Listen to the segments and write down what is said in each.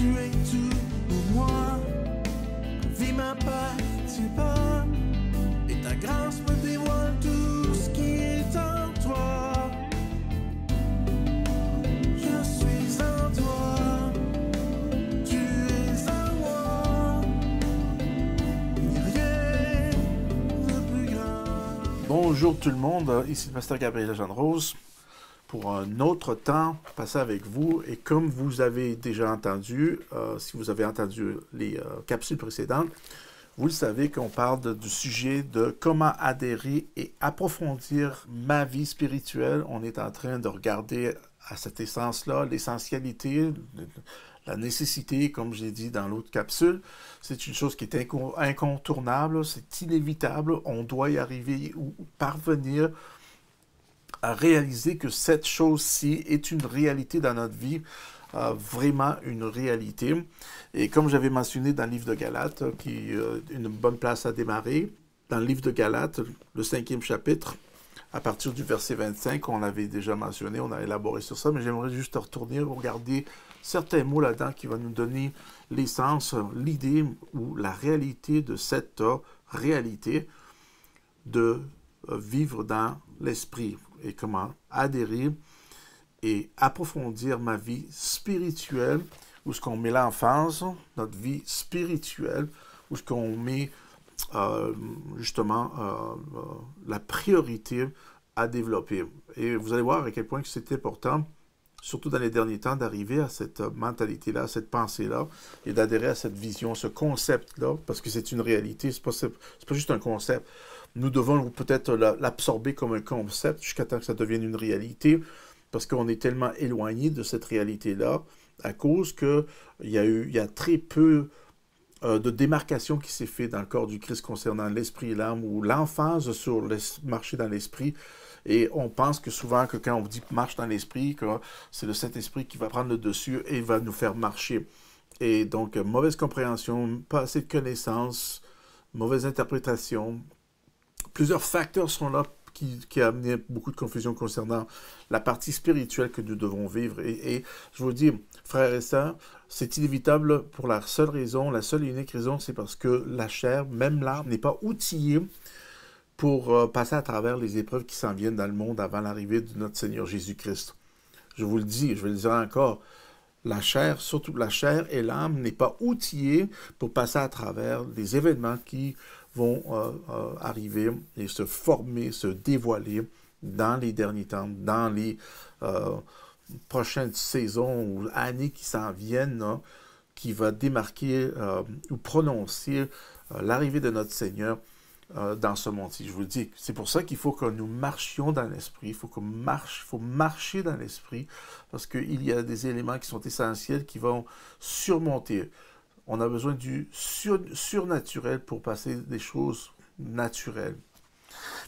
tu es tout pour moi. Ma vie m'appartient pas, et ta grâce me dévoile tout ce qui est en toi. Je suis en toi, tu es en moi, il n'y a rien de plus grand. Bonjour tout le monde, ici le pasteur Gabriel Jean-Rose pour un autre temps passé avec vous. Et comme vous avez déjà entendu, si vous avez entendu les capsules précédentes, vous le savez qu'on parle du sujet de comment adhérer et approfondir ma vie spirituelle. On est en train de regarder à cette essence-là, l'essentialité, la nécessité, comme j'ai dit dans l'autre capsule. C'est une chose qui est incontournable, c'est inévitable. On doit y arriver ou parvenir à réaliser que cette chose-ci est une réalité dans notre vie, vraiment une réalité. Et comme j'avais mentionné dans le livre de Galates, qui est une bonne place à démarrer, dans le livre de Galates, le 5e chapitre, à partir du verset 25, on l'avait déjà mentionné, on a élaboré sur ça, mais j'aimerais juste retourner, regarder certains mots là-dedans qui vont nous donner l'essence, l'idée ou la réalité de cette réalité de vivre dans l'esprit et comment adhérer et approfondir ma vie spirituelle, où ce qu'on met l'emphase, notre vie spirituelle, où ce qu'on met justement la priorité à développer. Et vous allez voir à quel point c'est important, surtout dans les derniers temps, d'arriver à cette mentalité-là, à cette pensée-là, et d'adhérer à cette vision, ce concept-là, parce que c'est une réalité, c'est pas juste un concept. Nous devons peut-être l'absorber comme un concept jusqu'à temps que ça devienne une réalité, parce qu'on est tellement éloigné de cette réalité-là, à cause qu'il y a très peu de démarcation qui s'est fait dans le corps du Christ concernant l'esprit et l'âme, ou l'emphase sur marcher dans l'esprit. Et on pense que souvent, que quand on dit marche dans l'esprit, que c'est le Saint-Esprit qui va prendre le dessus et va nous faire marcher. Et donc, mauvaise compréhension, pas assez de connaissances, mauvaise interprétation. Plusieurs facteurs sont là qui amenaient beaucoup de confusion concernant la partie spirituelle que nous devons vivre. Et je vous dis, frères et sœurs, c'est inévitable pour la seule raison, la seule et unique raison, c'est parce que la chair, même l'âme, n'est pas outillée pour passer à travers les épreuves qui s'en viennent dans le monde avant l'arrivée de notre Seigneur Jésus-Christ. Je vous le dis, et je vais le dire encore, la chair, surtout la chair et l'âme, n'est pas outillée pour passer à travers les événements qui vont arriver et se former, se dévoiler dans les derniers temps, dans les prochaines saisons ou années qui s'en viennent, hein, qui va démarquer ou prononcer l'arrivée de notre Seigneur dans ce monde-ci. Je vous le dis, c'est pour ça qu'il faut que nous marchions dans l'esprit, il faut marcher dans l'esprit, parce qu'il y a des éléments qui sont essentiels qui vont surmonter. On a besoin du surnaturel pour passer des choses naturelles.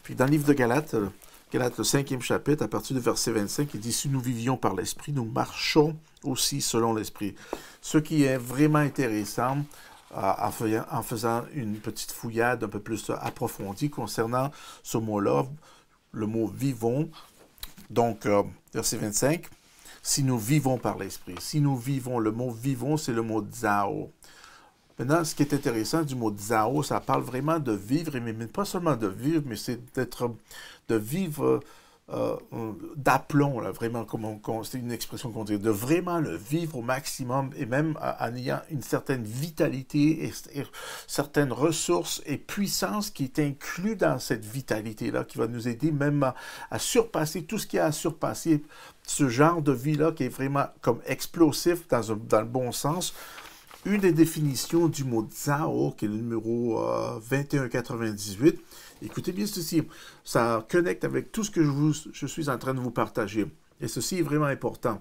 Puis dans le livre de Galates, le 5e chapitre, à partir du verset 25, il dit « Si nous vivions par l'esprit, nous marchons aussi selon l'esprit. » Ce qui est vraiment intéressant, en faisant une petite fouillade un peu plus approfondie concernant ce mot-là, le mot « vivons », donc verset 25, « Si nous vivons par l'esprit ». Si nous vivons, le mot « vivons », c'est le mot « zao ». Maintenant, ce qui est intéressant du mot « zao », ça parle vraiment de vivre, mais pas seulement de vivre, mais c'est de vivre d'aplomb, là, vraiment, c'est une expression qu'on dit, de vraiment le vivre au maximum, et même en ayant une certaine vitalité et certaines ressources et puissance qui est inclus dans cette vitalité-là, qui va nous aider même à surpasser tout ce qu'il y a à surpasser, ce genre de vie-là qui est vraiment comme explosif dans le bon sens. Une des définitions du mot Zao, qui est le numéro 2198, écoutez bien ceci, ça connecte avec tout ce que je suis en train de vous partager. Et ceci est vraiment important.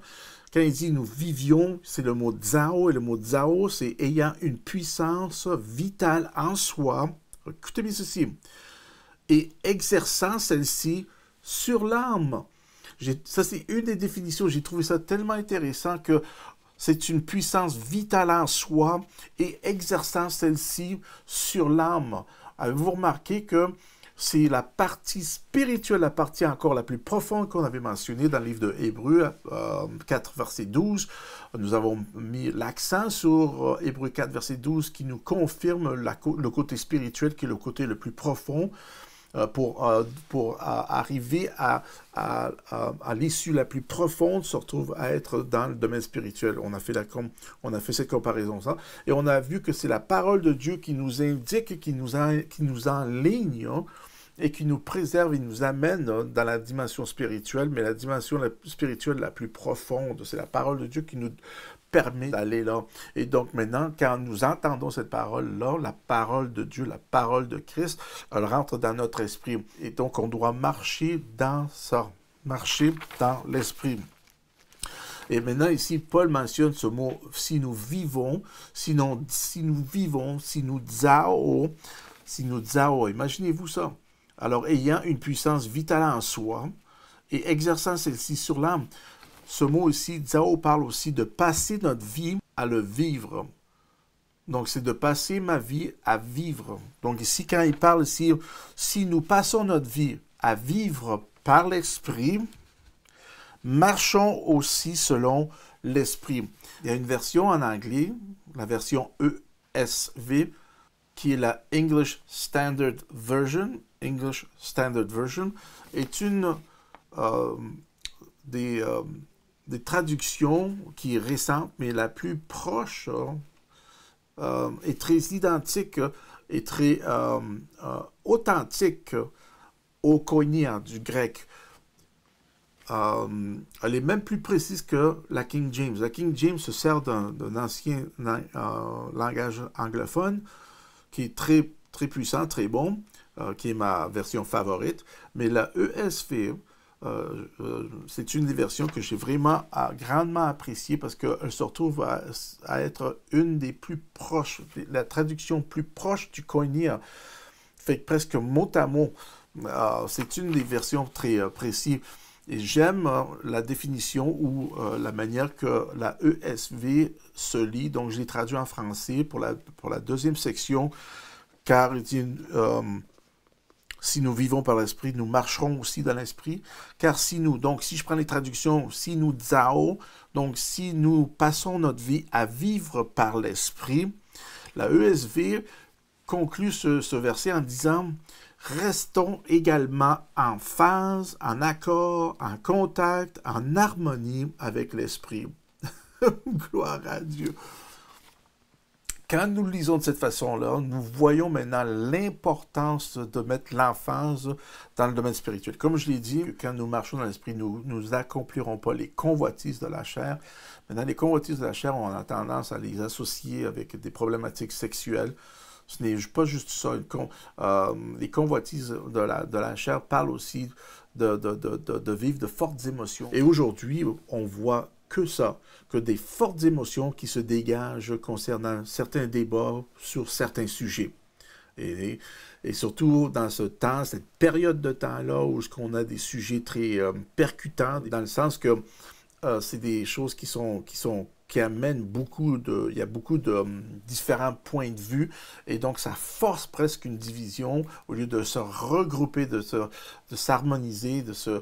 Quand il dit « nous vivions », c'est le mot Zao, et le mot Zao, c'est « ayant une puissance vitale en soi ». Écoutez bien ceci. Et exerçant celle-ci sur l'âme. Ça, c'est une des définitions. J'ai trouvé ça tellement intéressant que c'est une puissance vitale en soi et exerçant celle-ci sur l'âme. Avez-vous remarqué que c'est la partie spirituelle, la partie encore la plus profonde qu'on avait mentionnée dans le livre de Hébreux 4, verset 12. Nous avons mis l'accent sur Hébreux 4, verset 12, qui nous confirme le côté spirituel, qui est le côté le plus profond, pour arriver à l'issue la plus profonde, se retrouve à être dans le domaine spirituel. On a fait cette comparaison, ça, et on a vu que c'est la parole de Dieu qui nous indique, qui nous enligne, hein, et qui nous préserve et nous amène dans la dimension spirituelle, mais la dimension spirituelle la plus profonde, c'est la parole de Dieu qui nous permet d'aller là. Et donc maintenant, quand nous entendons cette parole-là, la parole de Dieu, la parole de Christ, elle rentre dans notre esprit. Et donc, on doit marcher dans ça, marcher dans l'esprit. Et maintenant, ici, Paul mentionne ce mot « si nous vivons », si nous dzao, imaginez-vous ça. Alors, ayant une puissance vitale en soi et exerçant celle-ci sur l'âme. Ce mot ici, dzao, parle aussi de passer notre vie à le vivre. Donc, c'est de passer ma vie à vivre. Donc, ici, quand il parle ici, si nous passons notre vie à vivre par l'esprit, marchons aussi selon l'esprit. Il y a une version en anglais, la version ESV, qui est la English Standard Version. English Standard Version est une des traductions qui est récente, mais la plus proche est très identique et très authentique au koinonia du grec. Elle est même plus précise que la King James. La King James se sert d'un ancien langage anglophone qui est très, très puissant, très bon, qui est ma version favorite. Mais la ESV, c'est une des versions que j'ai vraiment grandement appréciée parce qu'elle se retrouve à être une des plus proches, la traduction plus proche du koinonia, fait presque mot à mot. C'est une des versions très précises. Et j'aime la définition ou la manière que la ESV se lit. Donc, je l'ai traduit en français pour la deuxième section, car il dit si nous vivons par l'esprit, nous marcherons aussi dans l'esprit. Car si je prends les traductions, si nous dzao, donc si nous passons notre vie à vivre par l'esprit, la ESV conclut ce verset en disant restons également en phase, en accord, en contact, en harmonie avec l'esprit. Gloire à Dieu. Quand nous le lisons de cette façon-là, nous voyons maintenant l'importance de mettre l'emphase dans le domaine spirituel. Comme je l'ai dit, quand nous marchons dans l'esprit, nous n'accomplirons pas les convoitises de la chair. Maintenant, les convoitises de la chair, on a tendance à les associer avec des problématiques sexuelles. Ce n'est pas juste ça. Les convoitises de la chair parlent aussi de vivre de fortes émotions. Et aujourd'hui, on voit que ça, que des fortes émotions qui se dégagent concernant certains débats sur certains sujets. Et surtout dans cette période de temps-là où on a des sujets très percutants, dans le sens que c'est des choses qui amènent il y a beaucoup de différents points de vue, et donc ça force presque une division au lieu de se regrouper, de s'harmoniser, de se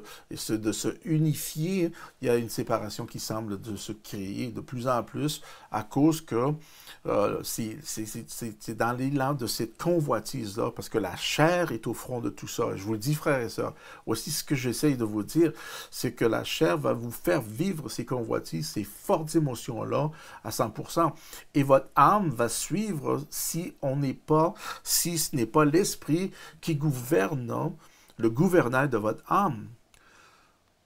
unifier. Il y a une séparation qui semble de se créer de plus en plus à cause que c'est dans l'élan de cette convoitise-là, parce que la chair est au front de tout ça. Je vous le dis, frères et sœurs, aussi ce que j'essaye de vous dire, c'est que la chair va vous faire vivre ces convoitises, ces fortes émotions-là à 100%. Et votre âme va suivre si ce n'est pas l'esprit qui gouverne, le gouvernail de votre âme.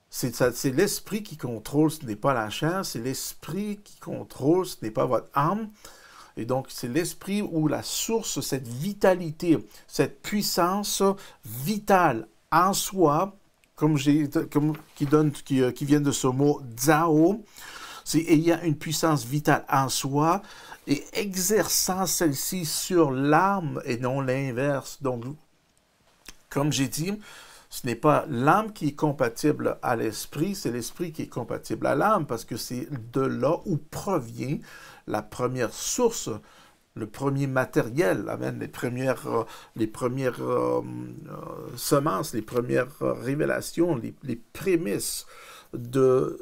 C'est l'esprit qui contrôle, ce n'est pas la chair, c'est l'esprit qui contrôle, ce n'est pas votre âme. Et donc, c'est l'esprit ou la source, cette vitalité, cette puissance vitale en soi, qui vient de ce mot dzao, c'est ayant une puissance vitale en soi et exerçant celle-ci sur l'âme et non l'inverse. Donc, comme j'ai dit, ce n'est pas l'âme qui est compatible à l'esprit, c'est l'esprit qui est compatible à l'âme, parce que c'est de là où provient la première source, le premier matériel, amen, les premières semences, les premières révélations, les prémices de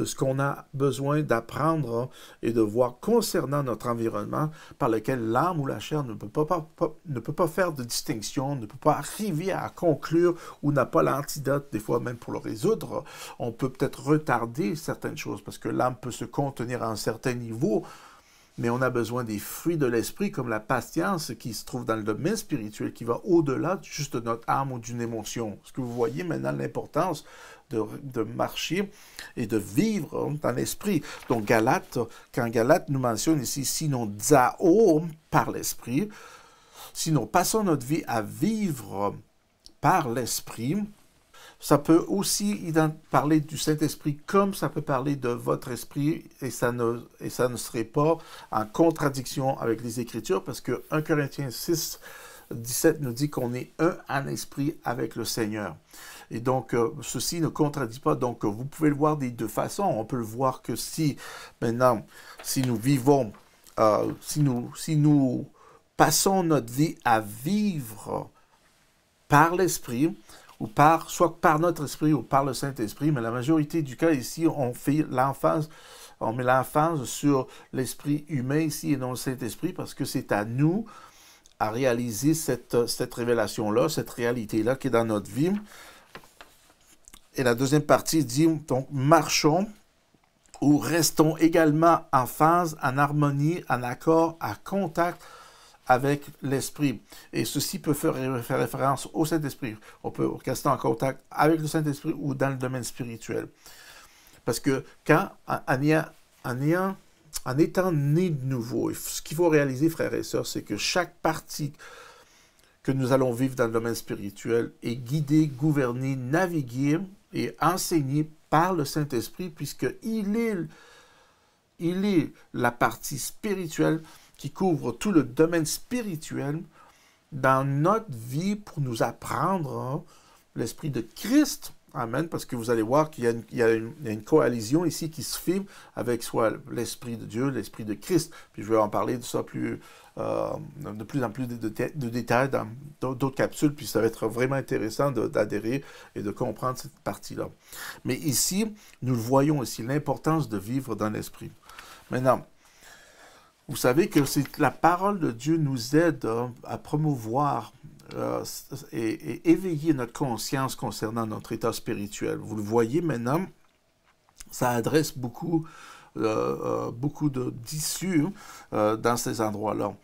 ce qu'on a besoin d'apprendre et de voir concernant notre environnement, par lequel l'âme ou la chair ne peut pas faire de distinction, ne peut pas arriver à conclure ou n'a pas l'antidote, des fois même pour le résoudre. On peut peut-être retarder certaines choses parce que l'âme peut se contenir à un certain niveau, mais on a besoin des fruits de l'esprit, comme la patience qui se trouve dans le domaine spirituel, qui va au-delà juste de notre âme ou d'une émotion. Est-ce que vous voyez maintenant l'importance de marcher et de vivre dans l'esprit? Donc quand Galate nous mentionne ici, sinon Zao par l'esprit, sinon passons notre vie à vivre par l'esprit. Ça peut aussi parler du Saint-Esprit comme ça peut parler de votre esprit et ça ne serait pas en contradiction avec les Écritures parce que 1 Corinthiens 6, 17 nous dit qu'on est un en esprit avec le Seigneur. Et donc, ceci ne contredit pas. Donc, vous pouvez le voir des deux façons. On peut le voir que si nous vivons, si nous passons notre vie à vivre par l'esprit, ou soit par notre esprit ou par le Saint-Esprit, mais la majorité du cas ici, on met l'emphase sur l'esprit humain ici et non le Saint-Esprit, parce que c'est à nous à réaliser cette révélation-là, cette réalité-là qui est dans notre vie. Et la deuxième partie dit, donc, marchons ou restons également en phase, en harmonie, en accord, en contact avec l'Esprit. Et ceci peut faire référence au Saint-Esprit. On peut rester en contact avec le Saint-Esprit ou dans le domaine spirituel. Parce que en étant né de nouveau, ce qu'il faut réaliser, frères et sœurs, c'est que chaque partie que nous allons vivre dans le domaine spirituel est guidée, gouvernée, naviguée et enseignée par le Saint-Esprit, puisqu'il est la partie spirituelle qui couvre tout le domaine spirituel dans notre vie pour nous apprendre l'Esprit de Christ. Amen, parce que vous allez voir qu'il y a une coalition ici qui se fait avec soit l'Esprit de Dieu, l'Esprit de Christ. Puis je vais en parler de ça de plus en plus de détails dans d'autres capsules, puis ça va être vraiment intéressant d'adhérer et de comprendre cette partie-là. Mais ici, nous le voyons ici, l'importance de vivre dans l'Esprit. Maintenant, vous savez que la parole de Dieu nous aide à promouvoir et éveiller notre conscience concernant notre état spirituel. Vous le voyez maintenant, ça adresse beaucoup d'issues dans ces endroits-là.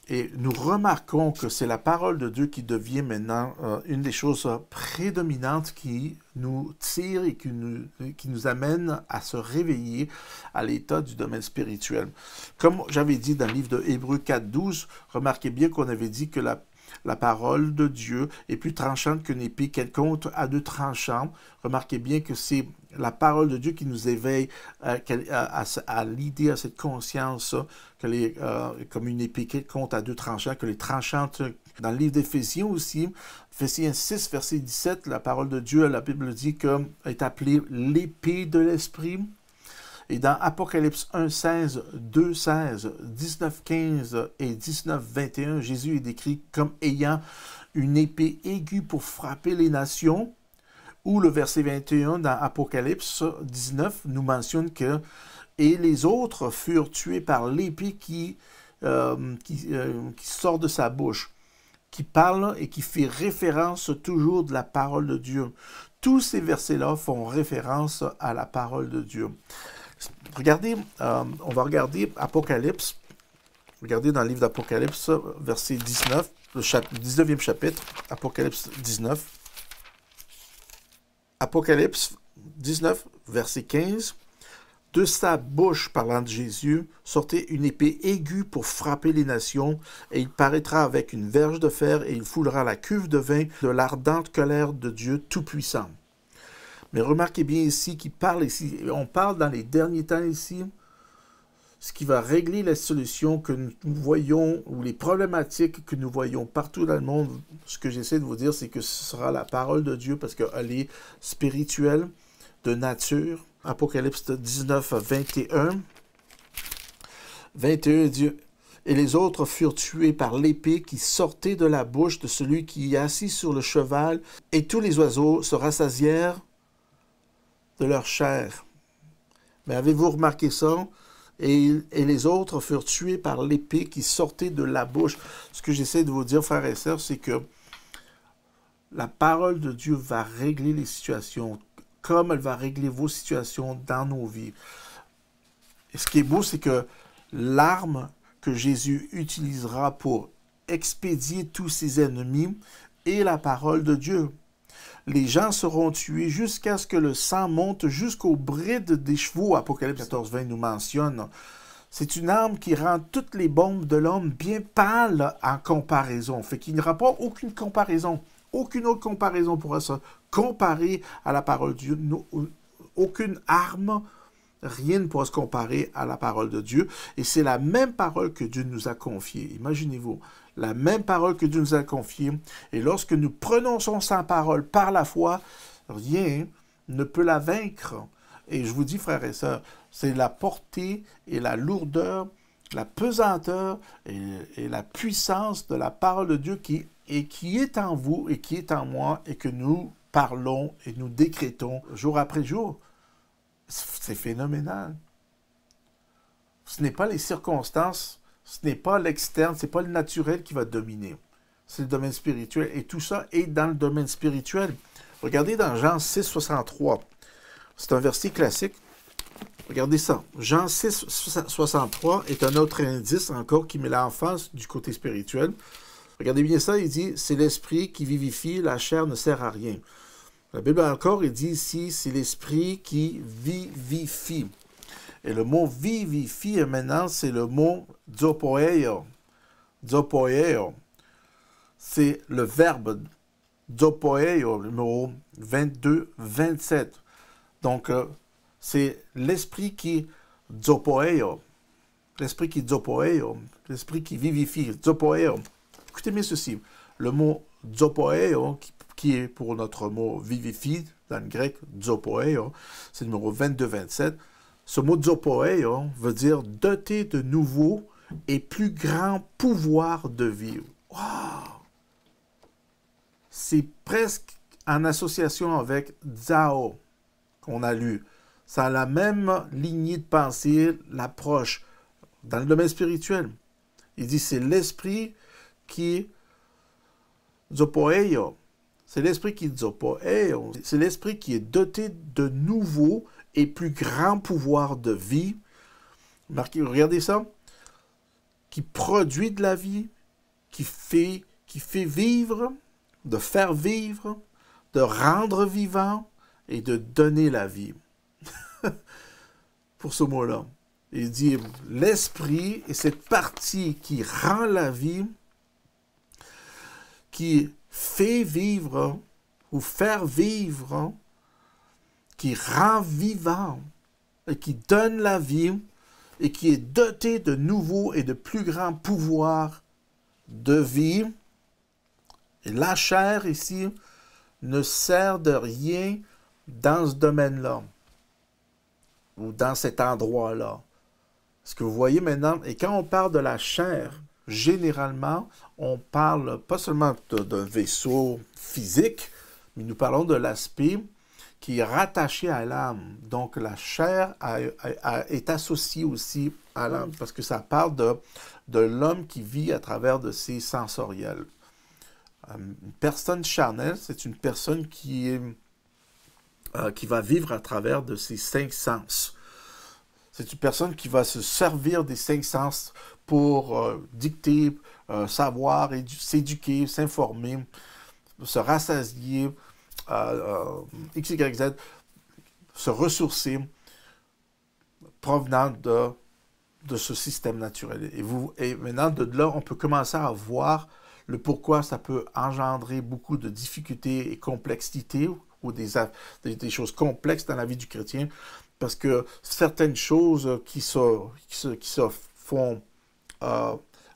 Et nous remarquons que c'est la parole de Dieu qui devient maintenant une des choses prédominantes qui nous tire et qui nous amène à se réveiller à l'état du domaine spirituel. Comme j'avais dit dans le livre de Hébreux 4.12, remarquez bien qu'on avait dit que la parole de Dieu est plus tranchante qu'une épée quelconque à deux tranchants. Remarquez bien que c'est la parole de Dieu qui nous éveille à l'idée, à cette conscience comme une épée quelconque à deux tranchants, que les tranchantes. Dans le livre d'Éphésiens aussi, Éphésiens 6, verset 17, la parole de Dieu, la Bible dit qu'elle est appelée l'épée de l'esprit. Et dans Apocalypse 1.16, 2.16, 19.15 et 19.21, Jésus est décrit comme ayant une épée aiguë pour frapper les nations. Ou le verset 21 dans Apocalypse 19 nous mentionne que « Et les autres furent tués par l'épée qui sort de sa bouche », qui parle et qui fait référence toujours de la parole de Dieu. Tous ces versets-là font référence à la parole de Dieu. Regardez, on va regarder Apocalypse. Regardez dans le livre d'Apocalypse, verset 19, le 19e chapitre, Apocalypse 19. Apocalypse 19, verset 15. De sa bouche, parlant de Jésus, sortait une épée aiguë pour frapper les nations, et il paraîtra avec une verge de fer, et il foulera la cuve de vin de l'ardente colère de Dieu Tout-Puissant. Mais remarquez bien ici qu'il parle ici, on parle dans les derniers temps ici, ce qui va régler la solution que nous voyons, ou les problématiques que nous voyons partout dans le monde. Ce que j'essaie de vous dire, c'est que ce sera la parole de Dieu, parce qu'elle est spirituelle, de nature. Apocalypse 19, 21. 21 dit, Et les autres furent tués par l'épée qui sortait de la bouche de celui qui est assis sur le cheval, et tous les oiseaux se rassasièrent de leur chair. Mais avez-vous remarqué ça? Et les autres furent tués par l'épée qui sortait de la bouche. Ce que j'essaie de vous dire, frères et sœurs, c'est que la parole de Dieu va régler les situations, comme elle va régler vos situations dans nos vies. Et ce qui est beau, c'est que l'arme que Jésus utilisera pour expédier tous ses ennemis est la parole de Dieu. Les gens seront tués jusqu'à ce que le sang monte jusqu'aux brides des chevaux. Apocalypse 14, 20 nous mentionne. C'est une arme qui rend toutes les bombes de l'homme bien pâles en comparaison. Fait qu'il n'y aura pas aucune comparaison. Aucune autre comparaison pourra se comparer à la parole de Dieu. Aucune arme, rien ne pourra se comparer à la parole de Dieu. Et c'est la même parole que Dieu nous a confiée. Imaginez-vous, la même parole que Dieu nous a confiée. Et lorsque nous prononçons sa parole par la foi, rien ne peut la vaincre. Et je vous dis, frères et sœurs, c'est la portée et la lourdeur, la pesanteur et la puissance de la parole de Dieu qui est en vous et qui est en moi et que nous parlons et nous décrétons jour après jour. C'est phénoménal. Ce n'est pas les circonstances, ce n'est pas l'externe, ce n'est pas le naturel qui va dominer. C'est le domaine spirituel. Et tout ça est dans le domaine spirituel. Regardez dans Jean 6, 63. C'est un verset classique. Regardez ça. Jean 6, 63 est un autre indice encore qui met l'emphase du côté spirituel. Regardez bien ça, il dit, c'est l'esprit qui vivifie, la chair ne sert à rien. La Bible encore, il dit ici, c'est l'esprit qui vivifie. Et le mot vivifie, maintenant, c'est le mot zopoeo. Zopoeo. C'est le verbe zopoeo, numéro 22, 27. Donc, c'est l'esprit qui zopoeo. L'esprit qui zopoeo. L'esprit qui vivifie. Zopoeo. Écoutez bien ceci. Le mot zopoeo, qui est pour notre mot vivifie, dans le grec, zopoeo, c'est le numéro 22-27. Ce mot zopoeo veut dire doté de nouveau et plus grand pouvoir de vivre. Wow! C'est presque en association avec Zao qu'on a lu. Ça a la même lignée de pensée, l'approche dans le domaine spirituel. Il dit c'est l'esprit qui zopoeo. C'est l'esprit qui zopoeo. C'est l'esprit qui est doté de nouveau et plus grand pouvoir de vie. Regardez ça. Qui produit de la vie, qui fait vivre, de faire vivre, de rendre vivant et de donner la vie. Pour ce mot-là. Il dit l'esprit est cette partie qui rend la vie, qui fait vivre ou faire vivre, qui rend vivant et qui donne la vie et qui est doté de nouveaux et de plus grands pouvoirs de vie. Et la chair ici ne sert de rien dans ce domaine-là ou dans cet endroit-là. Ce que vous voyez maintenant, et quand on parle de la chair, généralement, on parle pas seulement d'un vaisseau physique, mais nous parlons de l'aspect qui est rattaché à l'âme. Donc, la chair est associée aussi à l'âme, parce que ça parle de l'homme qui vit à travers de ses sensoriels. Une personne charnelle, c'est une personne qui va vivre à travers de ses 5 sens. C'est une personne qui va se servir des 5 sens pour dicter, savoir, s'éduquer, s'informer, se rassasier, X, Y, Z, se ressourcer, provenant de ce système naturel. Et maintenant, de là, on peut commencer à voir le pourquoi ça peut engendrer beaucoup de difficultés et complexités ou des choses complexes dans la vie du chrétien, parce que certaines choses qui se font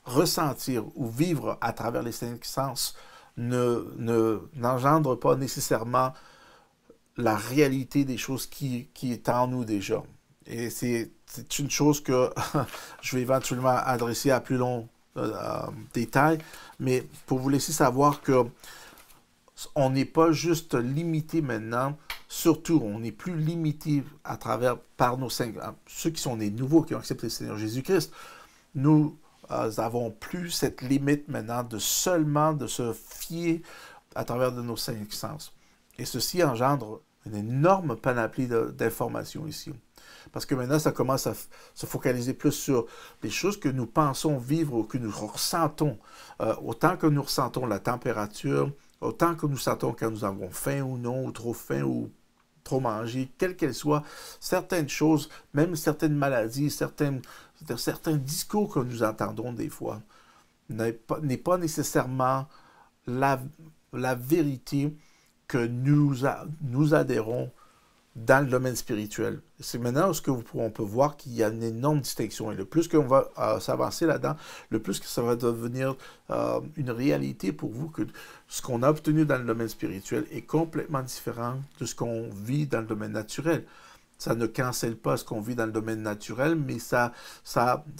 ressentir ou vivre à travers les 5 sens n'engendrent pas nécessairement la réalité des choses qui est en nous déjà. Et c'est une chose que je vais éventuellement adresser à plus long détail, mais pour vous laisser savoir que on n'est pas juste limité maintenant, surtout on n'est plus limité à travers par nos cinq, ceux qui sont des nouveaux qui ont accepté le Seigneur Jésus-Christ. Nous avons plus cette limite maintenant de seulement de se fier à travers de nos cinq sens. Et ceci engendre une énorme panoplie d'informations ici. Parce que maintenant, ça commence à se focaliser plus sur les choses que nous pensons vivre ou que nous ressentons. Autant que nous ressentons la température, autant que nous sentons quand nous avons faim ou non, ou trop trop mangé, quelle qu'elle soit, certaines choses, même certaines maladies, certains discours que nous entendons des fois, n'est pas nécessairement la vérité que nous adhérons dans le domaine spirituel. C'est maintenant ce que on peut voir qu'il y a une énorme distinction. Et le plus qu'on va s'avancer là-dedans, le plus que ça va devenir une réalité pour vous, que ce qu'on a obtenu dans le domaine spirituel est complètement différent de ce qu'on vit dans le domaine naturel. Ça ne cancelle pas ce qu'on vit dans le domaine naturel, mais ça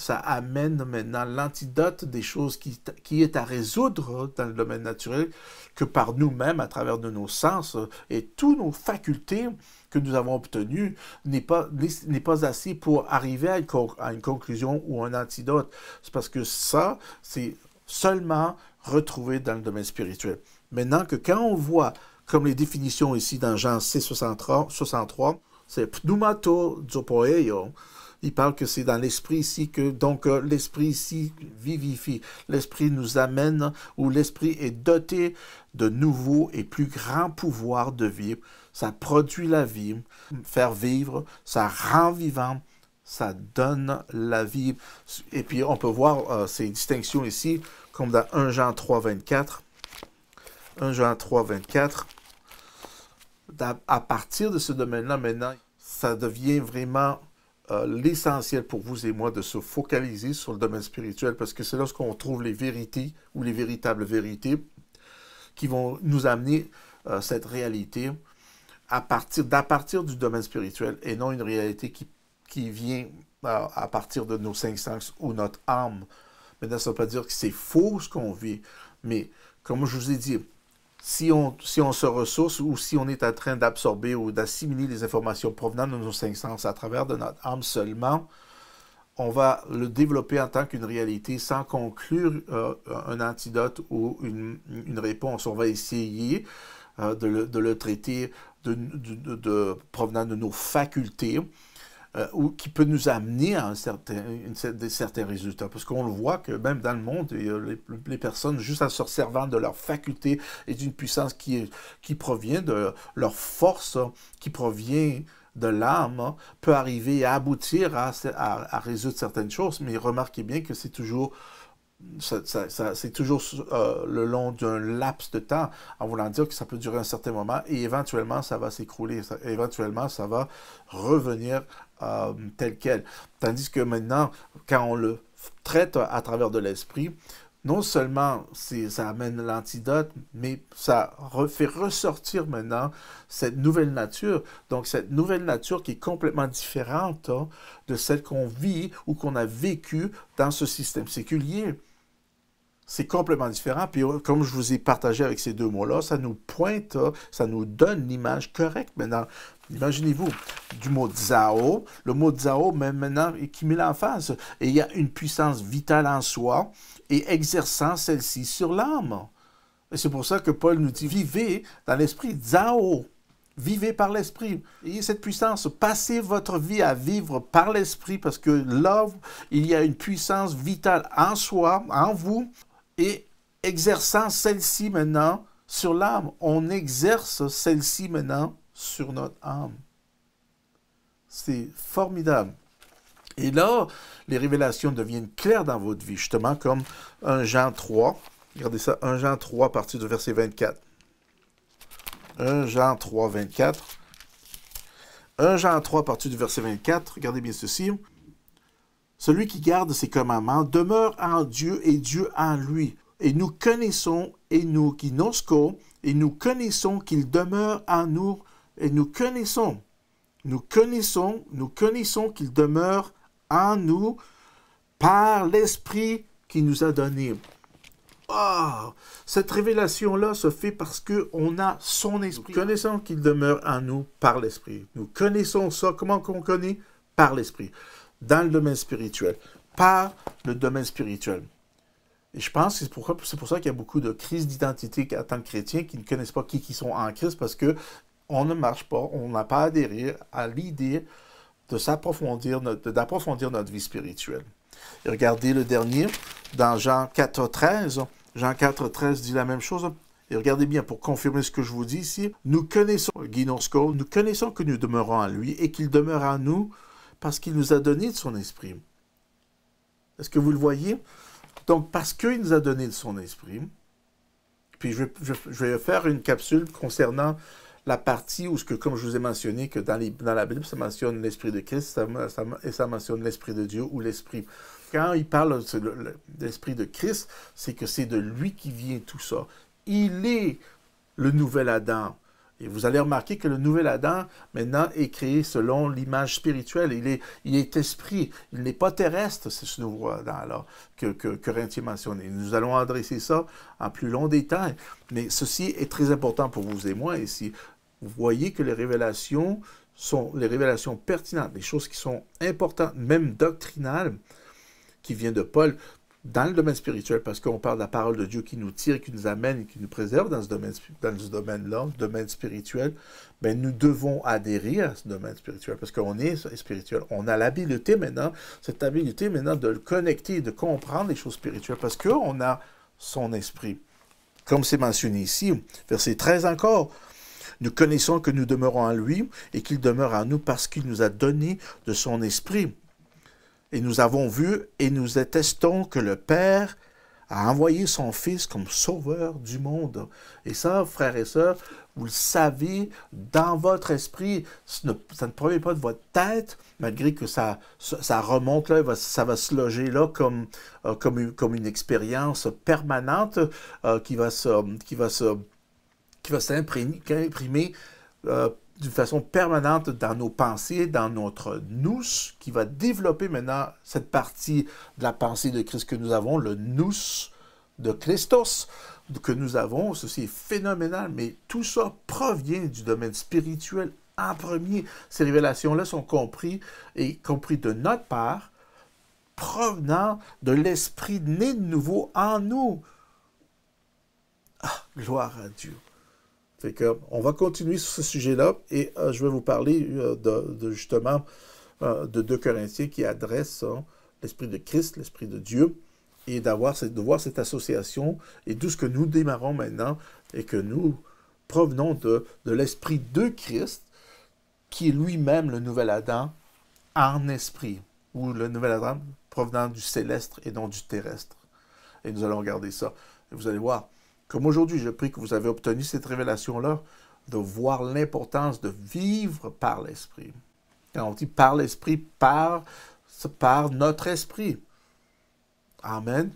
amène maintenant l'antidote des choses qui est à résoudre dans le domaine naturel, que par nous-mêmes, à travers de nos sens et toutes nos facultés que nous avons obtenues, n'est pas assez pour arriver à une conclusion ou un antidote. C'est parce que ça, c'est seulement retrouvé dans le domaine spirituel. Maintenant que quand on voit, comme les définitions ici dans Jean 6, 63, c'est pneumato-zopoeio. Il parle que c'est dans l'esprit ici que, donc, l'esprit ici vivifie. L'esprit nous amène, ou l'esprit est doté de nouveaux et plus grands pouvoirs de vivre. Ça produit la vie, faire vivre, ça rend vivant, ça donne la vie. Et puis, on peut voir ces distinctions ici, comme dans 1 Jean 3, 24. 1 Jean 3, 24. À partir de ce domaine-là, maintenant, ça devient vraiment l'essentiel pour vous et moi de se focaliser sur le domaine spirituel, parce que c'est là qu'on trouve les vérités ou les véritables vérités qui vont nous amener cette réalité à partir du domaine spirituel et non une réalité qui vient à partir de nos cinq sens ou notre âme. Maintenant, ça ne veut pas dire que c'est faux ce qu'on vit, mais comme je vous ai dit, si on se ressource ou si on est en train d'absorber ou d'assimiler les informations provenant de nos cinq sens à travers de notre âme seulement, on va le développer en tant qu'une réalité sans conclure un antidote ou une réponse. On va essayer de le traiter provenant de nos facultés, ou qui peut nous amener à certains résultats. Parce qu'on le voit que même dans le monde, les personnes, juste en se servant de leur faculté et d'une puissance qui provient de leur force, qui provient de l'âme, peut arriver à aboutir à résoudre certaines choses. Mais remarquez bien que c'est toujours c'est toujours le long d'un laps de temps, en voulant dire que ça peut durer un certain moment et éventuellement ça va s'écrouler, éventuellement ça va revenir tel quel. Tandis que maintenant, quand on le traite à travers de l'esprit, non seulement ça amène l'antidote, mais ça fait ressortir maintenant cette nouvelle nature. Donc cette nouvelle nature qui est complètement différente de celle qu'on vit ou qu'on a vécue dans ce système séculier. C'est complètement différent. Puis comme je vous ai partagé avec ces deux mots-là, ça nous pointe, ça nous donne l'image correcte maintenant. Imaginez-vous, du mot Zao, le mot Zao, même maintenant, qui met l'emphase. Et il y a une puissance vitale en soi et exerçant celle-ci sur l'âme. Et c'est pour ça que Paul nous dit, vivez dans l'esprit, Zao. Vivez par l'esprit. Ayez cette puissance. Passez votre vie à vivre par l'esprit parce que là, il y a une puissance vitale en soi, en vous, et exerçant celle-ci maintenant sur l'âme. On exerce celle-ci maintenant sur notre âme. C'est formidable. Et là, les révélations deviennent claires dans votre vie, justement comme 1 Jean 3. Regardez ça, 1 Jean 3 à partir du verset 24. 1 Jean 3, 24. 1 Jean 3 à partir du verset 24. Regardez bien ceci. Celui qui garde ses commandements demeure en Dieu et Dieu en lui. Et nous connaissons, et nous qui nosco, et nous connaissons qu'il demeure en nous, et nous connaissons. nous connaissons qu'il demeure en nous par l'Esprit qu'il nous a donné. Ah, cette révélation-là se fait parce qu'on a son esprit. Nous connaissons qu'il demeure en nous par l'esprit. Nous connaissons ça. Comment qu'on connaît? Par l'esprit. Dans le domaine spirituel. Par le domaine spirituel. Et je pense que c'est pour ça qu'il y a beaucoup de crises d'identité en tant que chrétiens qui ne connaissent pas qui sont en Christ parce qu'on ne marche pas, on n'a pas adhéré à l'idée d'approfondir notre vie spirituelle. Et regardez le dernier, dans Jean 4,13. Jean 4,13 dit la même chose. Et regardez bien, pour confirmer ce que je vous dis ici, nous connaissons que nous demeurons en lui et qu'il demeure en nous parce qu'il nous a donné de son esprit. Est-ce que vous le voyez? Donc, parce qu'il nous a donné de son esprit, puis je vais faire une capsule concernant la partie où, comme je vous ai mentionné, que dans la Bible, ça mentionne l'Esprit de Christ et ça mentionne l'Esprit de Dieu ou l'Esprit. Quand il parle de l'Esprit de Christ, c'est que c'est de lui qui vient tout ça. Il est le nouvel Adam. Et vous allez remarquer que le nouvel Adam, maintenant, est créé selon l'image spirituelle. Il est esprit. Il n'est pas terrestre, c'est ce nouveau Adam-là que Corinthiens mentionne. Nous allons adresser ça en plus long détail. Mais ceci est très important pour vous et moi ici. Vous voyez que les révélations sont les révélations pertinentes, les choses qui sont importantes, même doctrinales, qui viennent de Paul, dans le domaine spirituel, parce qu'on parle de la parole de Dieu qui nous tire, qui nous amène, qui nous préserve dans ce domaine-là, le domaine spirituel, bien, nous devons adhérer à ce domaine spirituel, parce qu'on est spirituel. On a l'habilité maintenant, cette habilité maintenant de le connecter, de comprendre les choses spirituelles, parce qu'on a son esprit. Comme c'est mentionné ici, verset 13 encore, nous connaissons que nous demeurons en lui et qu'il demeure en nous parce qu'il nous a donné de son esprit. Et nous avons vu et nous attestons que le Père a envoyé son Fils comme sauveur du monde. Et ça, frères et sœurs, vous le savez, dans votre esprit, ça ne provient pas de votre tête, malgré que ça remonte là, ça va se loger là comme une expérience permanente qui va s'imprimer d'une façon permanente dans nos pensées, dans notre nous, qui va développer maintenant cette partie de la pensée de Christ que nous avons, le nous de Christos que nous avons. Ceci est phénoménal, mais tout ça provient du domaine spirituel en premier. Ces révélations-là sont comprises de notre part, provenant de l'Esprit né de nouveau en nous. Ah, gloire à Dieu. Fait que, on va continuer sur ce sujet-là et je vais vous parler justement de 2 Corinthiens qui adresse l'Esprit de Christ, l'Esprit de Dieu, et de voir cette association et d'où ce que nous démarrons maintenant et que nous provenons de l'Esprit de Christ, qui est lui-même le nouvel Adam en esprit, ou le nouvel Adam provenant du céleste et non du terrestre. Et nous allons regarder ça. Et vous allez voir. Comme aujourd'hui, je prie que vous avez obtenu cette révélation-là, de voir l'importance de vivre par l'Esprit. Quand on dit par l'Esprit, par notre esprit. Amen.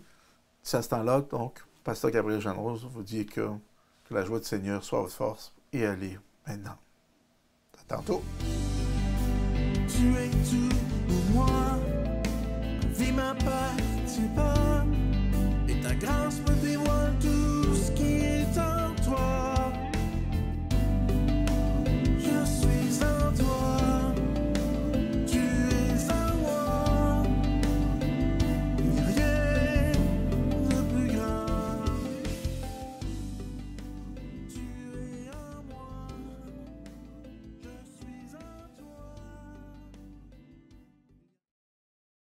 C'est à ce temps-là, donc, Pasteur Gabriel Jean-Rose vous dit que la joie du Seigneur soit votre force, et elle est maintenant. À tantôt. Tu es tout pour moi, vis ma part, tu pars.